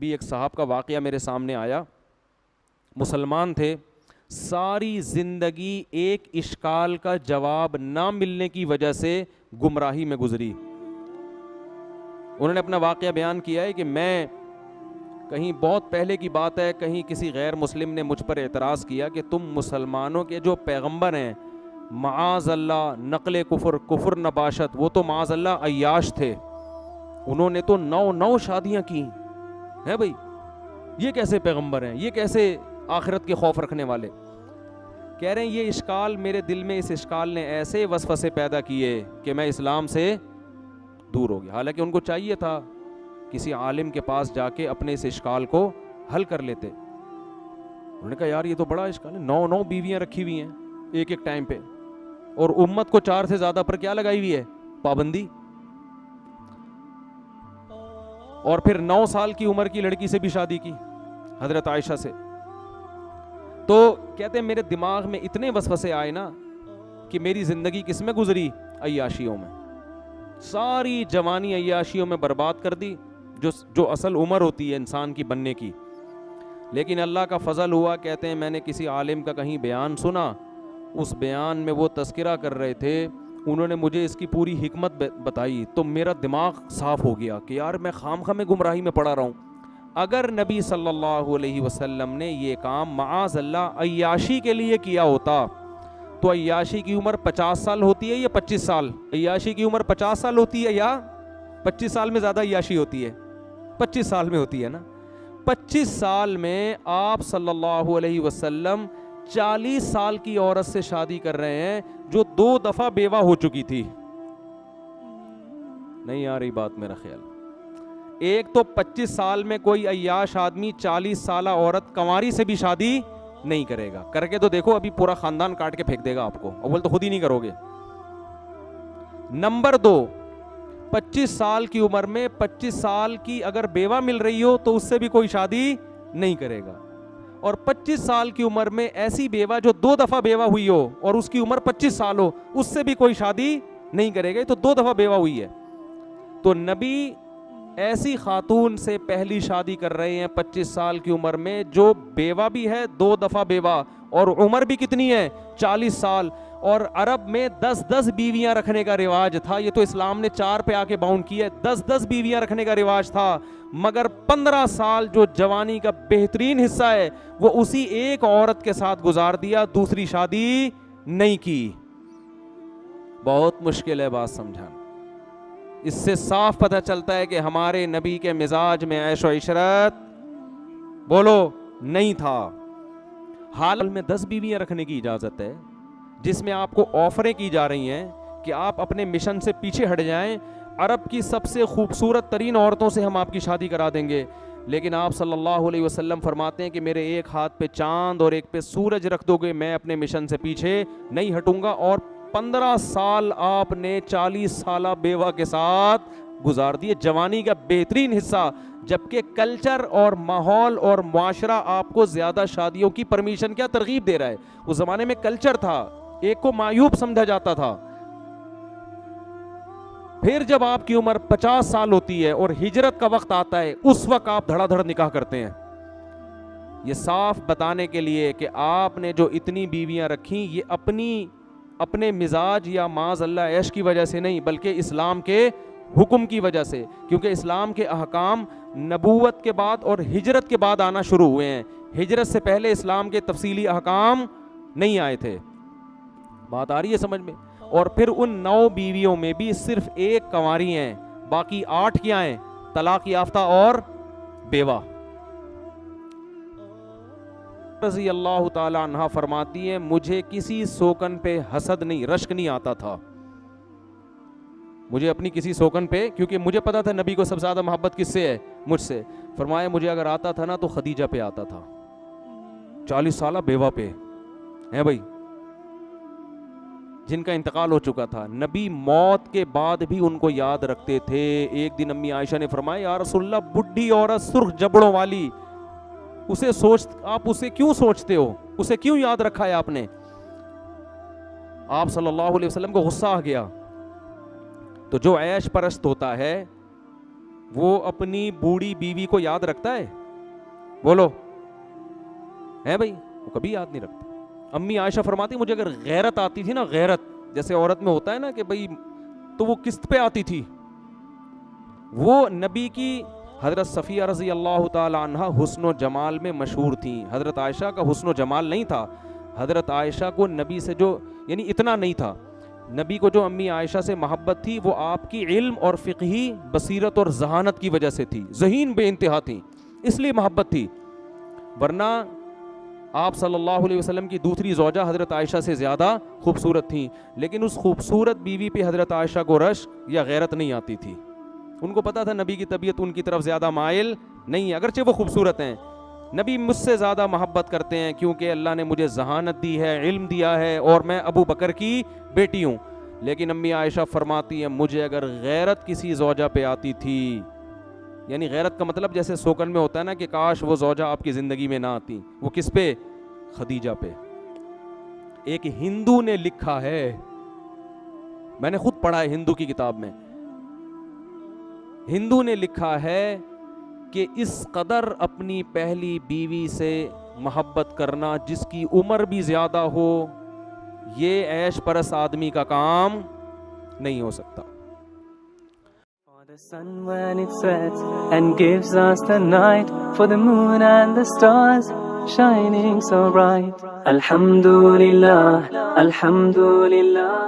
अभी एक साहब का वाक़या मेरे सामने आया, मुसलमान थे, सारी ज़िंदगी एक इश्काल का जवाब ना मिलने की वजह से गुमराही में गुजरी। उन्होंने अपना वाक़या बयान किया है कि मैं कहीं बहुत पहले की बात है, कहीं किसी गैर मुस्लिम ने मुझ पर एतराज़ किया कि तुम मुसलमानों के जो पैगंबर हैं, माअज़ल्लाह नक़ल कुफ़र, कुफ़र नबाशत, वो तो माअज़ल्लाह अय्याश थे, उन्होंने तो 9 शादियाँ की हैं भाई, ये कैसे पैगंबर हैं, ये कैसे आखिरत के खौफ रखने वाले। कह रहे हैं ये इश्काल मेरे दिल में, इस इश्काल ने ऐसे वसवसे पैदा किए कि मैं इस्लाम से दूर हो गया। हालांकि उनको चाहिए था किसी आलिम के पास जाके अपने इस इश्काल को हल कर लेते। उन्होंने कहा यार ये तो बड़ा इश्काल है, 9 बीवियां रखी हुई हैं एक एक टाइम पे, और उम्मत को 4 से ज्यादा पर क्या लगाई हुई है, पाबंदी। और फिर 9 साल की उम्र की लड़की से भी शादी की, हजरत आयशा से। तो कहते हैं मेरे दिमाग में इतने वसवसे आए ना कि मेरी जिंदगी किस में गुजरी, अय्याशियों में, सारी जवानी अय्याशियों में बर्बाद कर दी, जो असल उम्र होती है इंसान की बनने की। लेकिन अल्लाह का फजल हुआ, कहते हैं मैंने किसी आलिम का कहीं बयान सुना, उस बयान में वो तस्करा कर रहे थे, उन्होंने मुझे इसकी पूरी हिकमत बताई, तो मेरा दिमाग साफ हो गया कि यार मैं खामखा में गुमराही में पड़ा रहा हूँ। अगर नबी सल्लल्लाहु अलैहि वसल्लम ने ये काम माअज़ल्लाह अय्याशी के लिए किया होता तो अय्याशी की उम्र 50 साल होती है या 25 साल? अय्याशी की उम्र 50 साल होती है या 25 साल में ज़्यादा अय्याशी होती है? 25 साल में होती है ना। 25 साल में आप सल्लल्लाहु अलैहि वसल्लम 40 साल की औरत से शादी कर रहे हैं जो 2 दफ़ा बेवा हो चुकी थी। नहीं आ रही बात मेरा ख्याल। एक तो 25 साल में कोई अय्याश आदमी 40 साल औरत कंवारी से भी शादी नहीं करेगा। करके तो देखो, अभी पूरा खानदान काट के फेंक देगा आपको, अव्वल तो खुद ही नहीं करोगे। नंबर 2, 25 साल की उम्र में 25 साल की अगर बेवा मिल रही हो तो उससे भी कोई शादी नहीं करेगा। और 25 साल की उम्र में ऐसी बेवा जो 2 दफा बेवा हुई हो और उसकी उम्र 25 साल हो, उससे भी कोई शादी नहीं करेगा, तो 2 दफा बेवा हुई है। तो नबी ऐसी खातून से पहली शादी कर रहे हैं 25 साल की उम्र में, जो बेवा भी है, 2 दफा बेवा, और उम्र भी कितनी है, 40 साल। और अरब में 10-10 बीवियां रखने का रिवाज था, ये तो इस्लाम ने 4 पे आके बाउंड किया है। 10-10 बीवियां रखने का रिवाज था, मगर 15 साल जो जवानी का बेहतरीन हिस्सा है वो उसी एक औरत के साथ गुजार दिया, दूसरी शादी नहीं की। बहुत मुश्किल है बात समझाना। इससे साफ पता चलता है कि हमारे नबी के मिजाज में ऐशो इशरत बोलो नहीं था। हाल में 10 बीवियां रखने की इजाजत है, जिसमें आपको ऑफरें की जा रही हैं कि आप अपने मिशन से पीछे हट जाएं, अरब की सबसे खूबसूरत तरीन औरतों से हम आपकी शादी करा देंगे। लेकिन आप सल्लल्लाहु अलैहि वसल्लम फरमाते हैं कि मेरे एक हाथ पे चांद और एक पे सूरज रख दोगे, मैं अपने मिशन से पीछे नहीं हटूंगा। और 15 साल आपने 40 साल बेवा के साथ गुजार दिए, जवानी का बेहतरीन हिस्सा, जबकि कल्चर और माहौल और मुआशरा आपको ज्यादा शादियों की परमिशन क्या तरगीब दे रहा है। उस जमाने में कल्चर था, एक को मायूब समझा जाता था। फिर जब आपकी उम्र 50 साल होती है और हिजरत का वक्त आता है, उस वक्त आप धड़ाधड़ निकाह करते हैं। ये साफ बताने के लिए कि आपने जो इतनी बीवियां रखी, ये अपने मिजाज या माज़अल्लाह ऐश की वजह से नहीं, बल्कि इस्लाम के हुक्म की वजह से, क्योंकि इस्लाम के अहकाम नबूवत के बाद और हिजरत के बाद आना शुरू हुए हैं। हिजरत से पहले इस्लाम के तफसीली अहकाम नहीं आए थे। बात आ रही है समझ में। और फिर उन 9 बीवियों में भी सिर्फ एक कंवारी हैं, बाकी 8 क्या हैं, तलाक याफ्ता और बेवा। रज़ी अल्लाह ताला अन्हा फरमाती है, मुझे किसी सोकन पे हसद नहीं, रश्क नहीं आता था, मुझे अपनी किसी सोकन पे, क्योंकि मुझे पता था नबी को सबसे ज्यादा मोहब्बत किससे है, मुझसे। फरमाया मुझे अगर आता था ना तो खदीजा पे आता था, 40 साल बेवा पे है भाई, जिनका इंतकाल हो चुका था। नबी मौत के बाद भी उनको याद रखते थे। एक दिन अम्मी आयशा ने फरमाया, या रसूलल्लाह, बुढ़ी औरत सुर्ख जबड़ों वाली, आप उसे क्यों सोचते हो, उसे क्यों याद रखा है आपने? आप सल्लल्लाहु अलैहि वसल्लम को गुस्सा आ गया। तो जो ऐश परस्त होता है वो अपनी बूढ़ी बीवी को याद रखता है? बोलो, है भाई? वो कभी याद नहीं रखता। अम्मी आयशा फरमाती मुझे अगर गैरत आती थी ना, गैरत जैसे औरत में होता है ना कि भाई, तो वो किस्त पे आती थी। वो नबी की हजरत सफ़िया रज़ी अल्लाह ताला अन्हा हुस्न जमाल में मशहूर थी। हजरत आयशा का हुस्न जमाल नहीं था। हजरत आयशा को नबी से जो, यानी इतना नहीं था, नबी को जो अम्मी आयशा से मोहब्बत थी वो आपकी इल्म और फ़िक़ही बसीरत और जहानत की वजह से थी। ज़हीन बेइंतहा थी, इसलिए मोहब्बत थी। वरना आप सल्लल्लाहु अलैहि वसल्लम की दूसरी ज़ौजा हज़रत आयशा से ज़्यादा खूबसूरत थी, लेकिन उस खूबसूरत बीवी पे हज़रत आयशा को रश्क या गैरत नहीं आती थी। उनको पता था नबी की तबीयत उनकी तरफ ज़्यादा माइल नहीं है, अगरचे वो खूबसूरत हैं। नबी मुझसे ज़्यादा मोहब्बत करते हैं क्योंकि अल्लाह ने मुझे जहानत दी है, इल्म दिया है, और मैं अबू बकर की बेटी हूँ। लेकिन अम्मी आयशा फरमाती है मुझे अगर गैरत किसी ज़ौजा पे आती थी, यानी गैरत का मतलब जैसे सोकन में होता है ना कि काश वो ज़ौजा आपकी ज़िंदगी में ना आती, वो किस पे? खदीजा पे। एक हिंदू ने लिखा है, मैंने खुद पढ़ा है हिंदू की किताब में, हिंदू ने लिखा है कि इस कदर अपनी पहली बीवी से मोहब्बत करना जिसकी उम्र भी ज़्यादा हो, ये ऐश परस आदमी का काम नहीं हो सकता। The sun when it sets and gives us the night, for the moon and the stars shining so bright. Alhamdulillah, Alhamdulillah.